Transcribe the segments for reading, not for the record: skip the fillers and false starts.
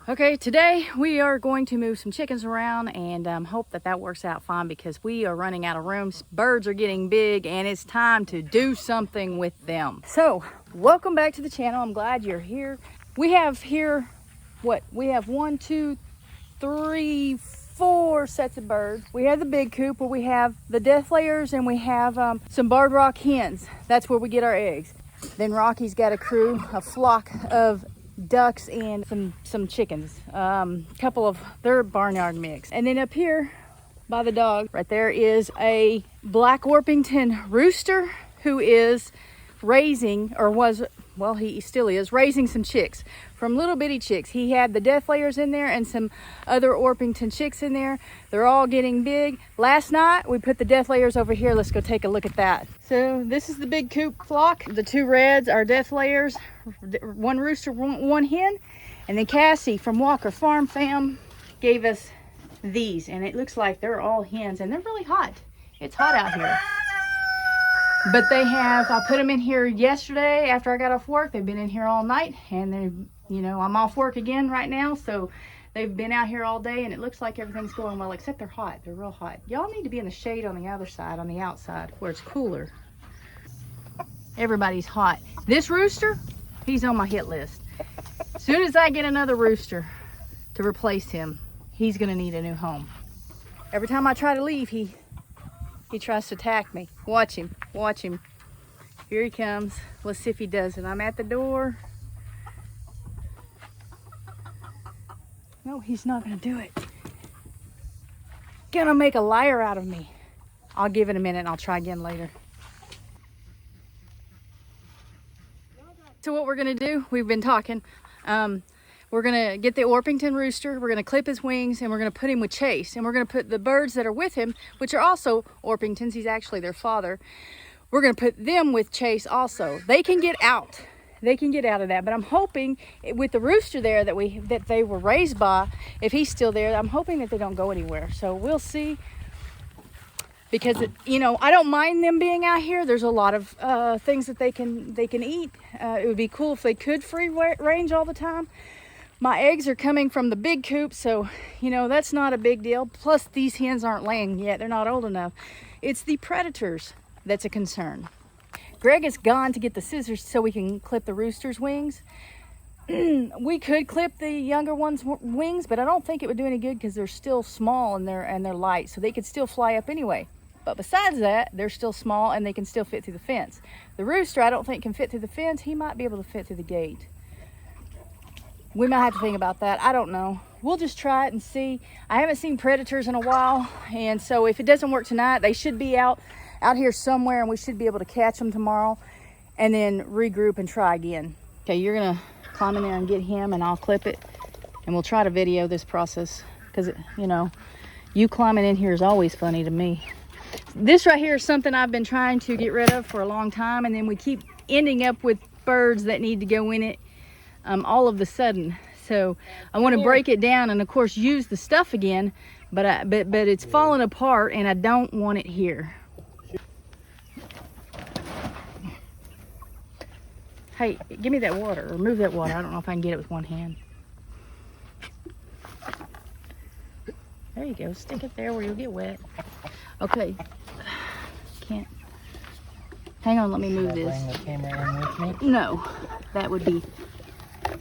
Okay, today we are going to move some chickens around and hope that works out fine because we are running out of rooms. Birds are getting big and it's time to do something with them. So, welcome back to the channel. I'm glad you're here. We have here, we have 1, 2, 3, 4 sets of birds. We have the big coop where we have the death layers and we have some barred rock hens. That's where we get our eggs. Then Rocky's got a flock of ducks and some chickens, couple of their barnyard mix. And then up here by the dog right there is a black Orpington rooster who is raising, or was, well, he still is raising some chicks from little bitty chicks. He had the death layers in there and some other Orpington chicks in there. They're all getting big. Last night we put the death layers over here. Let's go take a look at that. So this is the big coop flock. The two reds are death layers, one rooster, one hen. And then Cassie from Walker Farm Fam gave us these, and it looks like they're all hens and they're really hot. It's hot out here. But they have, I put them in here yesterday after I got off work. They've been in here all night, and they're, you know, I'm off work again right now, so they've been out here all day, and it looks like everything's going well, except they're hot. They're real hot. Y'all need to be in the shade on the other side, on the outside, where it's cooler. Everybody's hot. This rooster, he's on my hit list. As soon as I get another rooster to replace him, he's gonna need a new home. Every time I try to leave, he tries to attack me. Watch him, watch him. Here he comes. Let's see if he does it. I'm at the door. No, he's not gonna do it. Gonna make a liar out of me. I'll give it a minute and I'll try again later. So what we're gonna do, we've been talking. We're gonna get the Orpington rooster, we're gonna clip his wings, and we're gonna put him with Chase. And we're gonna put the birds that are with him, which are also Orpingtons, he's actually their father. We're gonna put them with Chase also. They can get out. They can get out of that. But I'm hoping with the rooster there that they were raised by, if he's still there, I'm hoping that they don't go anywhere. So we'll see. Because you know, I don't mind them being out here. There's a lot of things that they can eat. It would be cool if they could free range all the time. My eggs are coming from the big coop, so you know that's not a big deal. Plus these hens aren't laying yet. They're not old enough. It's the predators that's a concern. Greg is gone to get the scissors so we can clip the rooster's wings. We could clip the younger one's wings, but I don't think it would do any good because they're still small and they're light, so they could still fly up anyway. But besides that, they're still small and they can still fit through the fence. The rooster, I don't think can fit through the fence. He might be able to fit through the gate. We might have to think about that. I don't know. We'll just try it and see. I haven't seen predators in a while, and so if it doesn't work tonight, they should be out here somewhere, and we should be able to catch them tomorrow and then regroup and try again. Okay, you're gonna climb in there and get him, and I'll clip it, and we'll try to video this process because, you know, you climbing in here is always funny to me. This right here is something I've been trying to get rid of for a long time, and then we keep ending up with birds that need to go in it all of a sudden. So I want to break it down and of course use the stuff again, but it's falling apart and I don't want it here. Hey, give me that water, or move that water. I don't know if I can get it with one hand. There you go. Stick it there where you'll get wet. Okay. Can't. Hang on, let me move this. Bring the camera in with me? No, that would be. All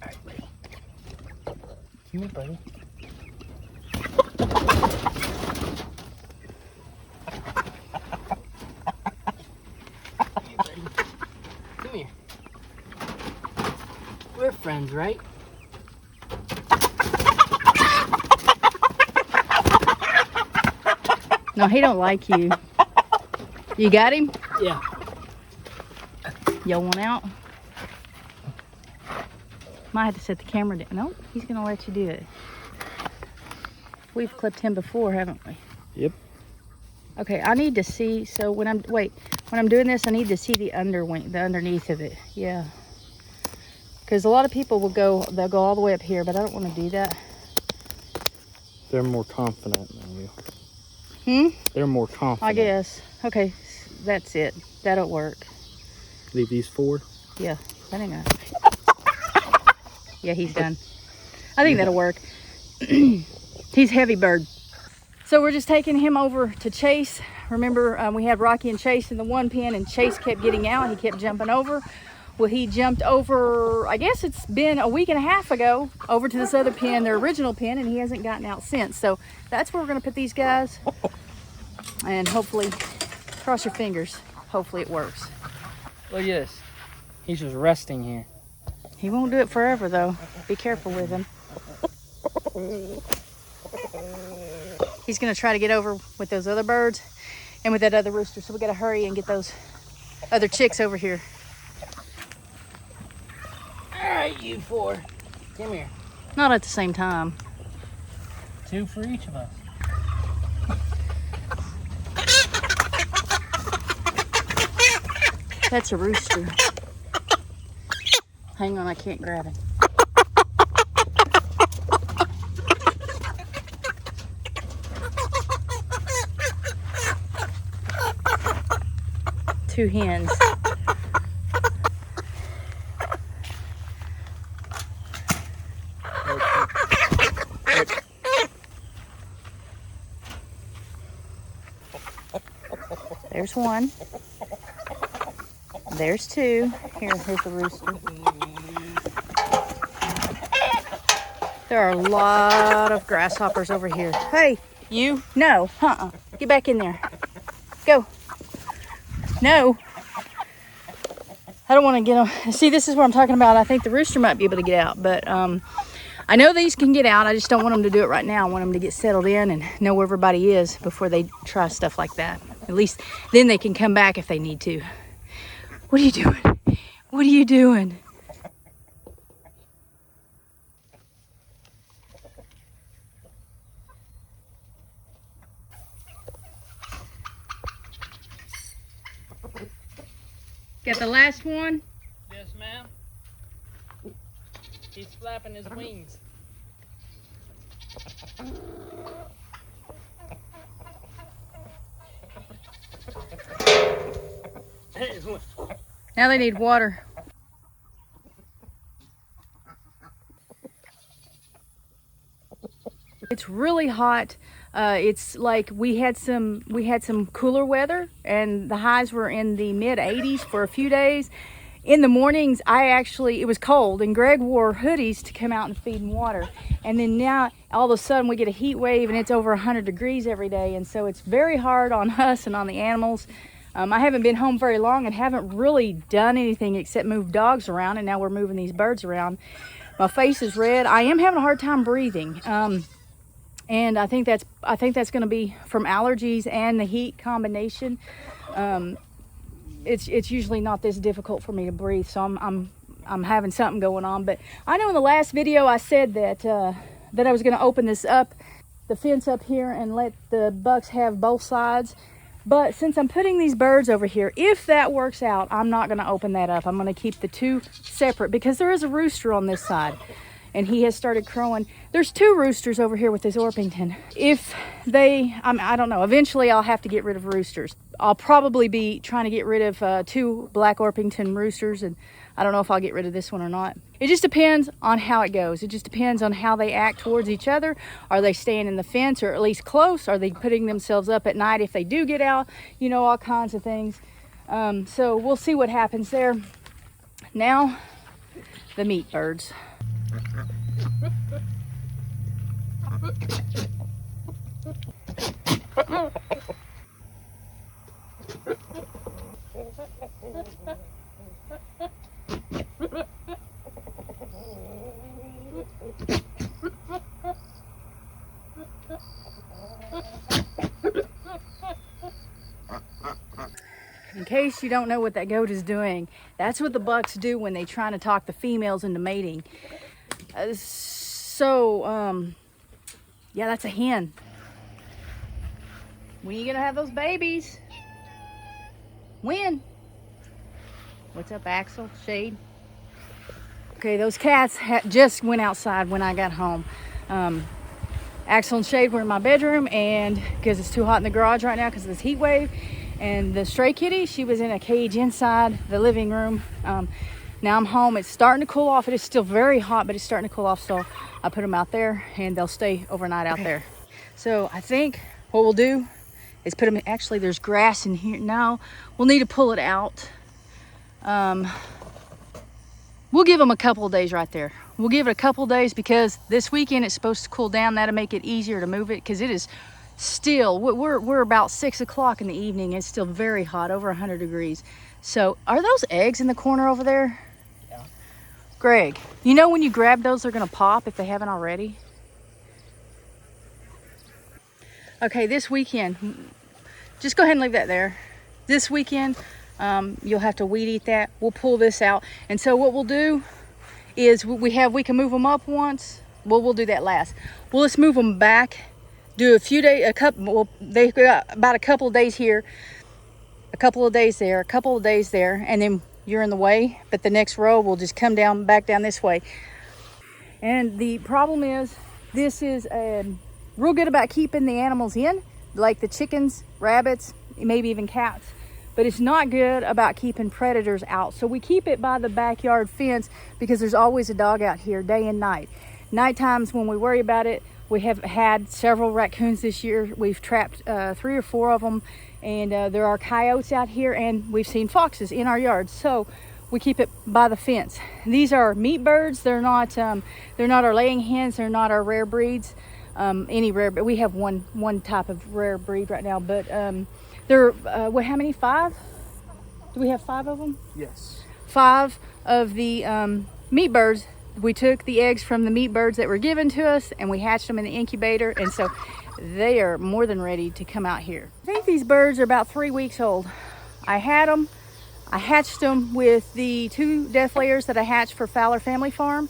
right, buddy. Come here, buddy. Come here. We're friends, right? No, he don't like you. You got him? Yeah. Y'all want out? Might have to set the camera down. No, he's gonna let you do it. We've clipped him before, haven't we? Yep. Okay, I need to see, so when I'm doing this, I need to see the underneath of it. Yeah. Because a lot of people they'll go all the way up here, but I don't want to do that. They're more confident than you. Hmm? They're more confident. I guess. Okay, that's it. That'll work. Leave these 4. Yeah, I think yeah, he's done. I think that'll work. He's heavy bird. So we're just taking him over to Chase. Remember, we had Rocky and Chase in the one pen, and Chase kept getting out. He kept jumping over. Well, he jumped over, I guess it's been a week and a half ago, over to this other pen, their original pen, and he hasn't gotten out since. So that's where we're going to put these guys. And hopefully, cross your fingers, hopefully it works. Look at this. He's just resting here. He won't do it forever, though. Be careful with him. He's going to try to get over with those other birds and with that other rooster. So we got to hurry and get those other chicks over here. All right, you 4. Come here. Not at the same time. 2 for each of us. That's a rooster. Hang on, I can't grab him. Two hens. There's one. There's 2. Here's the rooster. There are a lot of grasshoppers over here. Hey, you? No. Get back in there. Go. No. I don't want to get them. See, this is what I'm talking about. I think the rooster might be able to get out, but I know these can get out. I just don't want them to do it right now. I want them to get settled in and know where everybody is before they try stuff like that. At least then they can come back if they need to. What are you doing? What are you doing? Got the last one? Yes, ma'am. He's flapping his wings. There's one. Now they need water. It's really hot. It's like we had some cooler weather, and the highs were in the mid 80s for a few days. In the mornings, it was cold, and Greg wore hoodies to come out and feed and water. And then now, all of a sudden, we get a heat wave, and it's over 100 degrees every day. And so it's very hard on us and on the animals. I haven't been home very long and haven't really done anything except move dogs around, and now we're moving these birds around. My face is red. I am having a hard time breathing. And I think that's going to be from allergies and the heat combination. It's usually not this difficult for me to breathe, so I'm having something going on. But I know in the last video I said that I was going to open this up, the fence up here, and let the bucks have both sides. But since I'm putting these birds over here, if that works out, I'm not going to open that up. I'm going to keep the 2 separate because there is a rooster on this side. And he has started crowing. There's 2 roosters over here with this Orpington. If they, I don't know, eventually I'll have to get rid of roosters. I'll probably be trying to get rid of 2 black Orpington roosters, and I don't know if I'll get rid of this one or not. It just depends on how it goes. It just depends on how they act towards each other. Are they staying in the fence or at least close? Are they putting themselves up at night if they do get out? You know, all kinds of things. So we'll see what happens there. Now, the meat birds. In case you don't know what that goat is doing, that's what the bucks do when they're trying to talk the females into mating. Yeah, that's a hen. When are you gonna have those babies? When? What's up, Axel? Shade? Okay, those cats just went outside when I got home. Axel and Shade were in my bedroom, and because it's too hot in the garage right now because of this heat wave, And the stray kitty, she was in a cage inside the living room. Now I'm home. It's starting to cool off. It is still very hot, but it's starting to cool off. So I put them out there and they'll stay overnight out there. So I think what we'll do is put them in, actually there's grass in here. Now we'll need to pull it out. We'll give them a couple of days right there. We'll give it a couple of days because this weekend it's supposed to cool down. That'll make it easier to move it because it is still, we're about 6 o'clock in the evening. It's still very hot, over 100 degrees. So are those eggs in the corner over there? Yeah. Greg, you know when you grab those, they're gonna pop if they haven't already. Okay, this weekend, just go ahead and leave that there. This weekend, you'll have to weed eat that. We'll pull this out. And so what we'll do is we can move them up once. Well, we'll do that last. Well, let's move them back. Do a few days, well, they've got about a couple of days here, a couple of days there, a couple of days there, and then you're in the way. But the next row will just come down, back down this way. And the problem is, this is real good about keeping the animals in, like the chickens, rabbits, maybe even cats. But it's not good about keeping predators out. So we keep it by the backyard fence because there's always a dog out here day and night. Night times when we worry about it, we have had several raccoons this year. We've trapped 3 or 4 of them, and there are coyotes out here, and we've seen foxes in our yard. So we keep it by the fence. These are meat birds. They're not our laying hens. They're not our rare breeds. Any rare, but we have one type of rare breed right now. But they're what? How many? 5? Do we have 5 of them? Yes. 5 of the meat birds. We took the eggs from the meat birds that were given to us and we hatched them in the incubator, and so they are more than ready to come out here. I think these birds are about 3 weeks old. I hatched them with the 2 death layers that I hatched for Fowler Family Farm.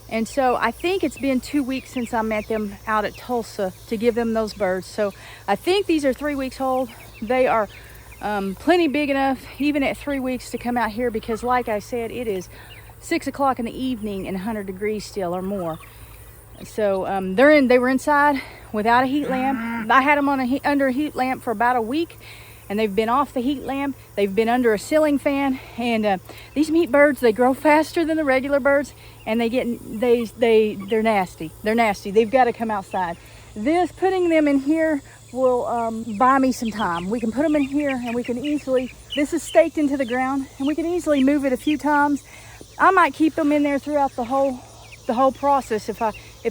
And so I think it's been 2 weeks since I met them out at Tulsa to give them those birds. So I think these are 3 weeks old. They are plenty big enough, even at 3 weeks, to come out here because, like I said, it is 6 o'clock in the evening and 100 degrees still or more. So they were inside without a heat lamp. I had them on under a heat lamp for about a week, and they've been off the heat lamp. They've been under a ceiling fan, and these meat birds, they grow faster than the regular birds, and they're nasty. They're nasty. They've got to come outside. Putting them in here will buy me some time. We can put them in here, and we can easily, this is staked into the ground, and we can easily move it a few times. I might keep them in there throughout the whole process if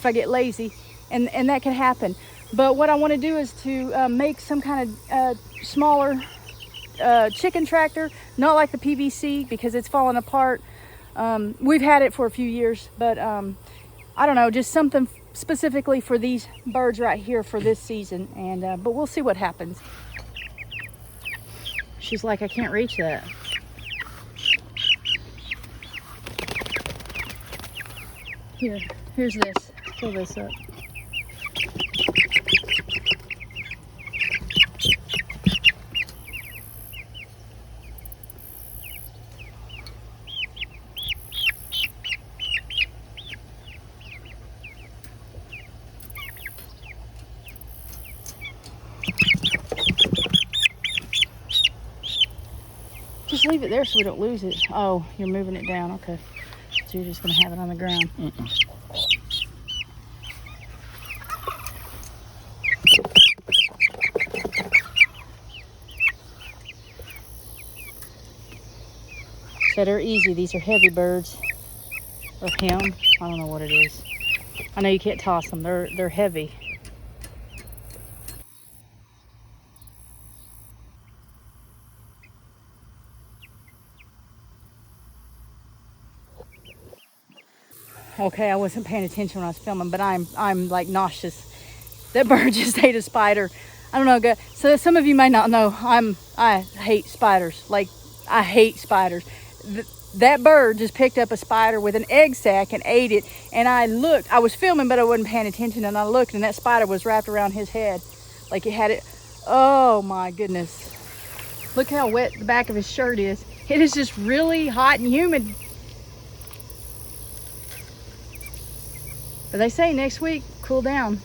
I get lazy, and that can happen. But what I want to do is to make some kind of smaller chicken tractor, not like the PVC because it's falling apart. We've had it for a few years, but I don't know, just something specifically for these birds right here for this season. And but we'll see what happens. She's like, I can't reach that. Here's this. Fill this up. Just leave it there so we don't lose it. Oh, you're moving it down. Okay. So you're just going to have it on the ground. So they're easy. These are heavy birds. Or him. I don't know what it is. I know you can't toss them. They're heavy. Okay, I wasn't paying attention when I was filming, but I'm like nauseous. That bird just ate a spider. I don't know. So some of you may not know, I hate spiders. Like, I hate spiders. That bird just picked up a spider with an egg sac and ate it. And I looked. I was filming, but I wasn't paying attention. And I looked, and that spider was wrapped around his head, like it had it. Oh my goodness! Look how wet the back of his shirt is. It is just really hot and humid. But they say next week, cool down.